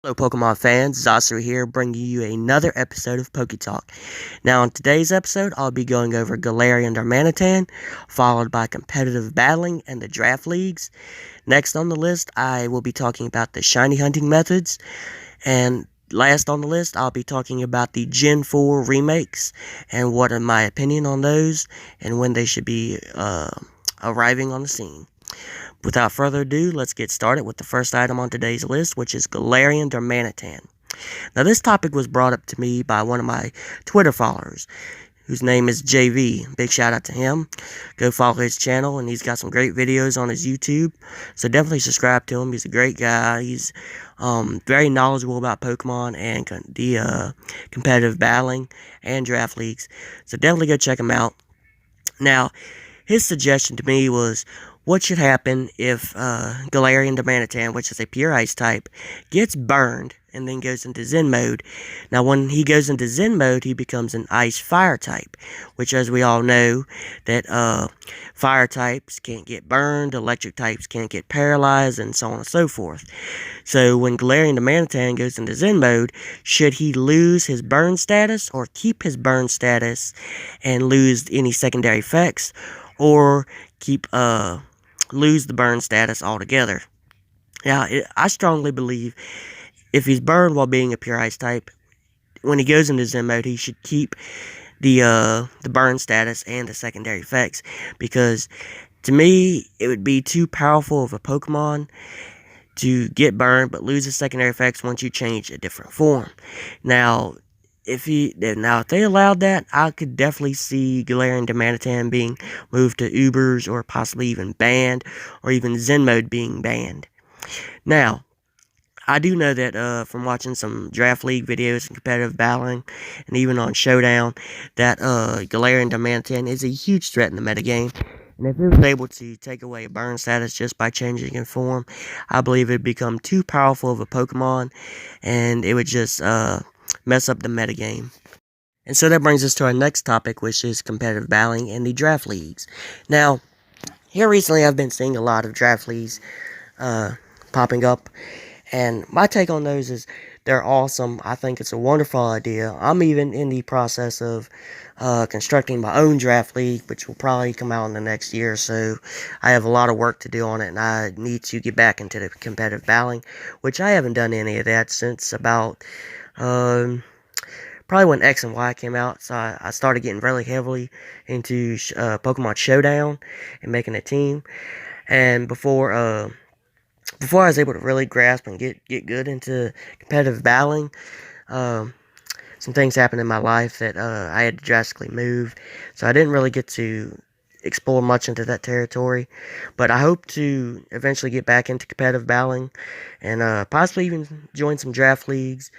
Hello Pokemon fans, Zasu here bringing you another episode of PokéTalk. Now on today's episode, I'll be going over Galarian Darmanitan, followed by competitive battling and the draft leagues. Next on the list, I will be talking about the shiny hunting methods, and last on the list, I'll be talking about the Gen 4 remakes, and what are my opinion on those, and when they should be arriving on the scene. Without further ado, let's get started with the first item on today's list, which is Galarian Darmanitan. Now, this topic was brought up to me by one of my Twitter followers, whose name is JV. Big shout out to him. Go follow his channel, and he's got some great videos on his YouTube. So definitely subscribe to him. He's a great guy. He's very knowledgeable about Pokemon and the competitive battling and draft leagues. So definitely go check him out. Now, his suggestion to me was, what should happen if Galarian Darmanitan, which is a pure ice type, gets burned and then goes into Zen mode? Now, when he goes into Zen mode, he becomes an ice-fire type, which, as we all know, that fire types can't get burned, electric types can't get paralyzed, and so on and so forth. So, when Galarian Darmanitan goes into Zen mode, should he lose his burn status or keep his burn status and lose any secondary effects, or keep lose the burn status altogether? Now, I strongly believe if he's burned while being a pure ice type, when he goes into Zen mode, he should keep the burn status and the secondary effects, because to me, it would be too powerful of a Pokemon to get burned but lose the secondary effects once you change a different form. Now, if they allowed that, I could definitely see Galarian Darmanitan being moved to Ubers, or possibly even banned, or even Zen mode being banned. Now, I do know that from watching some draft league videos and competitive battling, and even on Showdown, that Galarian Darmanitan is a huge threat in the metagame. And if it was able to take away a burn status just by changing in form, I believe it would become too powerful of a Pokemon, and it would just mess up the metagame. And so that brings us to our next topic, which is competitive battling and the draft leagues. Now, here recently I've been seeing a lot of draft leagues popping up, and my take on those is they're awesome. I think it's a wonderful idea. I'm even in the process of constructing my own draft league, which will probably come out in the next year or so. I have a lot of work to do on it, and I need to get back into the competitive battling, which I haven't done any of that since about probably when X and Y came out. So I started getting really heavily into Pokemon Showdown and making a team. And before I was able to really grasp and get good into competitive battling, some things happened in my life that I had to drastically move. So I didn't really get to explore much into that territory, but I hope to eventually get back into competitive battling and possibly even join some draft leagues.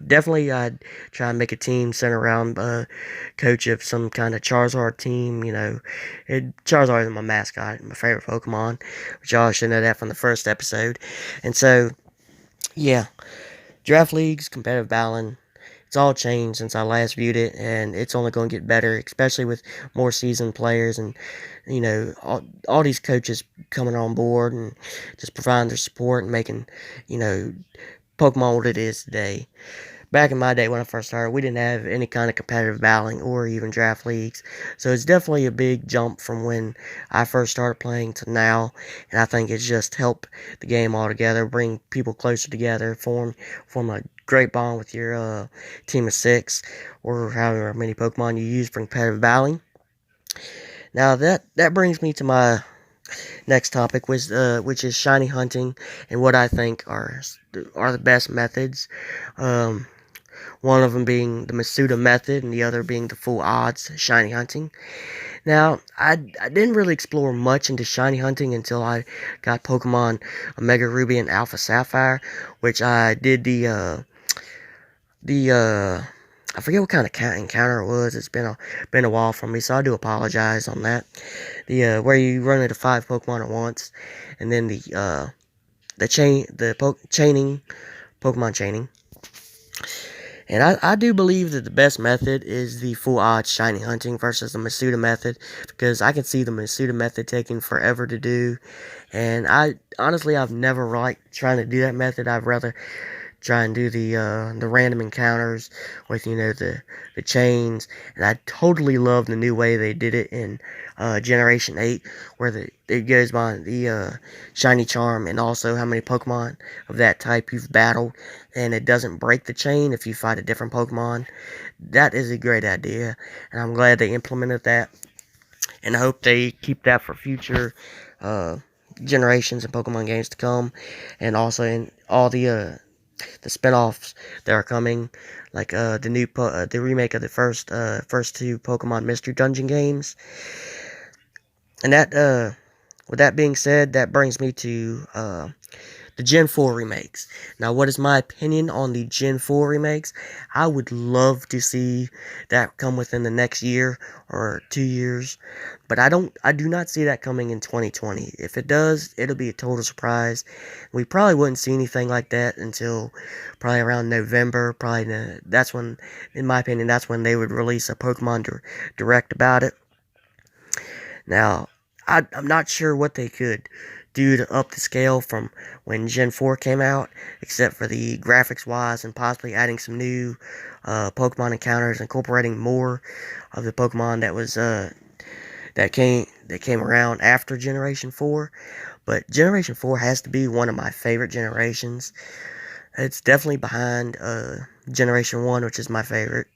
Definitely I'd try and make a team centered around coach of some kind of Charizard team. Charizard is my mascot, my favorite Pokemon, which y'all should know that from the first episode. And so, yeah, draft leagues, competitive battling, it's all changed since I last viewed it, and it's only going to get better, especially with more seasoned players and, all these coaches coming on board and just providing their support and making, Pokemon what it is today. Back in my day when I first started, we didn't have any kind of competitive battling or even draft leagues. So it's definitely a big jump from when I first started playing to now. And I think it's just helped the game all together, bring people closer together, form a great bond with your team of 6 or however many Pokemon you use for competitive battling. Now that brings me to my next topic, which is shiny hunting and what I think are the best methods. One of them being the Masuda method, and the other being the full odds shiny hunting. Now, I didn't really explore much into shiny hunting until I got Pokemon Omega Ruby and Alpha Sapphire, which I did I forget what kind of encounter it was. It's been a while for me, so I do apologize on that. Where you run into 5 Pokemon at once, and then Pokemon chaining. And I do believe that the best method is the full odds shiny hunting versus the Masuda method, because I can see the Masuda method taking forever to do. And I've never liked trying to do that method. I'd rather try and do the random encounters with the chains. And I totally love the new way they did it in Generation 8, where it goes by the shiny charm and also how many Pokemon of that type you've battled, and it doesn't break the chain if you fight a different Pokemon. That is a great idea, and I'm glad they implemented that, and I hope they keep that for future uh, generations and Pokemon games to come, and also in all the spin-offs that are coming, like the remake of the first two Pokemon Mystery Dungeon games. And with that being said, that brings me to the Gen 4 remakes. Now, what is my opinion on the Gen 4 remakes? I would love to see that come within the next year or 2 years, but I do not see that coming in 2020. If it does, it'll be a total surprise. We probably wouldn't see anything like that until probably around November. That's when, in my opinion, that's when they would release a Pokemon Direct about it. Now, I'm not sure what they could do to up the scale from when Gen 4 came out, except for the graphics wise and possibly adding some new Pokemon encounters, incorporating more of the Pokemon that came around after Generation 4. But Generation 4 has to be one of my favorite generations. It's definitely behind Generation 1, which is my favorite.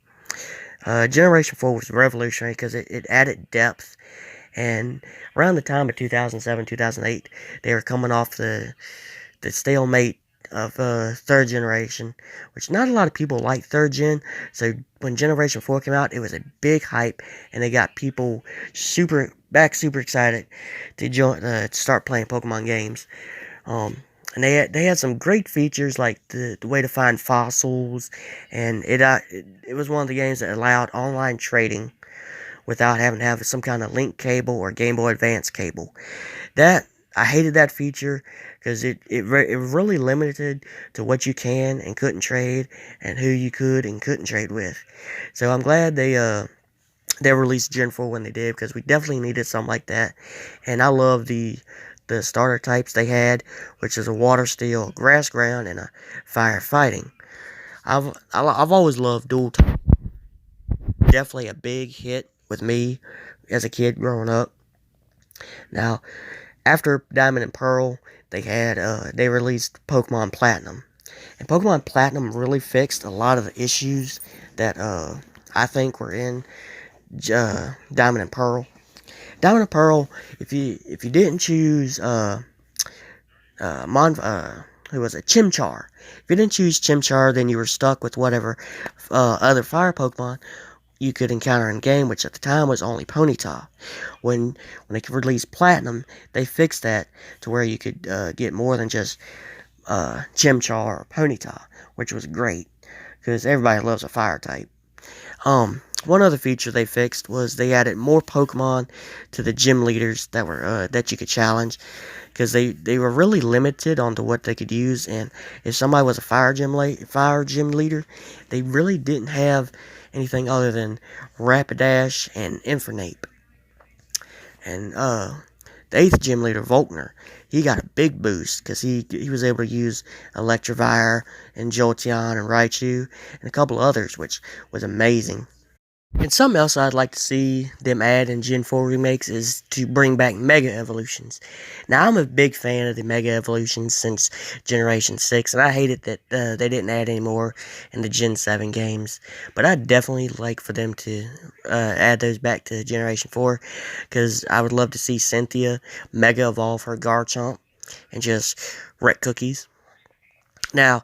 Generation 4 was revolutionary because it added depth. And around the time of 2007, 2008, they were coming off the stalemate of third generation, which not a lot of people like third gen. So when Generation 4 came out, it was a big hype, and they got people super excited to start playing Pokemon games. And they had some great features like the way to find fossils, and it was one of the games that allowed online trading without having to have some kind of link cable or Game Boy Advance cable. I hated that feature because it really limited to what you can and couldn't trade, and who you could and couldn't trade with. So I'm glad they released Gen 4 when they did, because we definitely needed something like that. And I love the starter types they had, which is a water steel, grass ground, and a fire fighting. I've always loved dual types. Definitely a big hit with me as a kid growing up. Now, after Diamond and Pearl, they released Pokemon Platinum, and Pokemon Platinum really fixed a lot of the issues that I think were in Diamond and Pearl. Diamond and Pearl, if you didn't choose who was it, Chimchar. If you didn't choose Chimchar, then you were stuck with whatever other fire Pokemon you could encounter in game, which at the time was only Ponyta. When they released Platinum, they fixed that to where you could get more than just Chimchar or Ponyta, which was great because everybody loves a fire type. One other feature they fixed was they added more Pokemon to the gym leaders that you could challenge, because they were really limited onto what they could use. And if somebody was a fire gym leader, they really didn't have anything other than Rapidash and Infernape. And the 8th gym leader, Volkner, he got a big boost because he was able to use Electivire and Jolteon and Raichu and a couple others, which was amazing. And something else I'd like to see them add in Gen 4 remakes is to bring back Mega Evolutions. Now, I'm a big fan of the Mega Evolutions since Generation 6, and I hate it that they didn't add any more in the Gen 7 games. But I'd definitely like for them to add those back to Generation 4, because I would love to see Cynthia Mega Evolve her Garchomp and just wreck cookies. Now,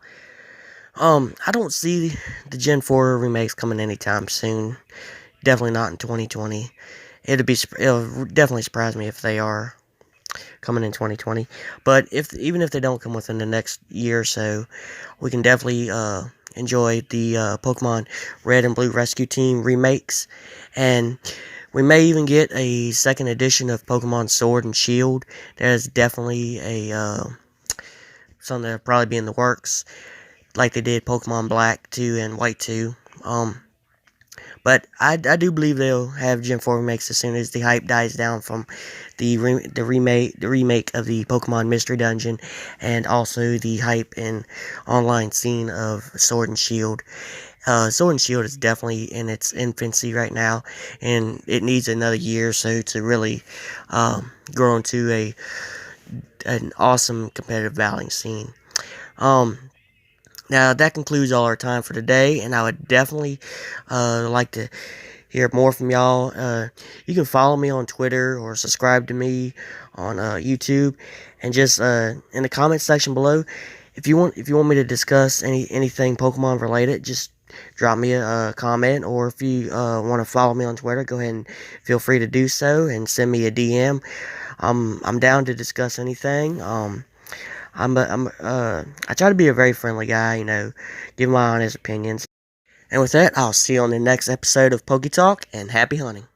I don't see the Gen 4 remakes coming anytime soon. Definitely not in 2020. It'll definitely surprise me if they are coming in 2020. But even if they don't come within the next year or so, we can definitely enjoy the Pokemon Red and Blue Rescue Team remakes, and we may even get a second edition of Pokemon Sword and Shield. That is definitely something that'll probably be in the works. like they did Pokemon Black 2 and White 2. But I do believe they'll have Gen 4 remakes as soon as the hype dies down from the remake of the Pokemon Mystery Dungeon, and also the hype and online scene of Sword and Shield. Sword and Shield is definitely in its infancy right now, and it needs another year or so to really grow into an awesome competitive battling scene. Now, that concludes all our time for today, and I would definitely like to hear more from y'all. You can follow me on Twitter or subscribe to me on YouTube, and just in the comment section below, if you want me to discuss anything Pokemon related, just drop me a comment, or if you want to follow me on Twitter, go ahead and feel free to do so and send me a DM. I'm down to discuss anything. I try to be a very friendly guy, give my honest opinions. And with that, I'll see you on the next episode of PokéTalk, and happy hunting.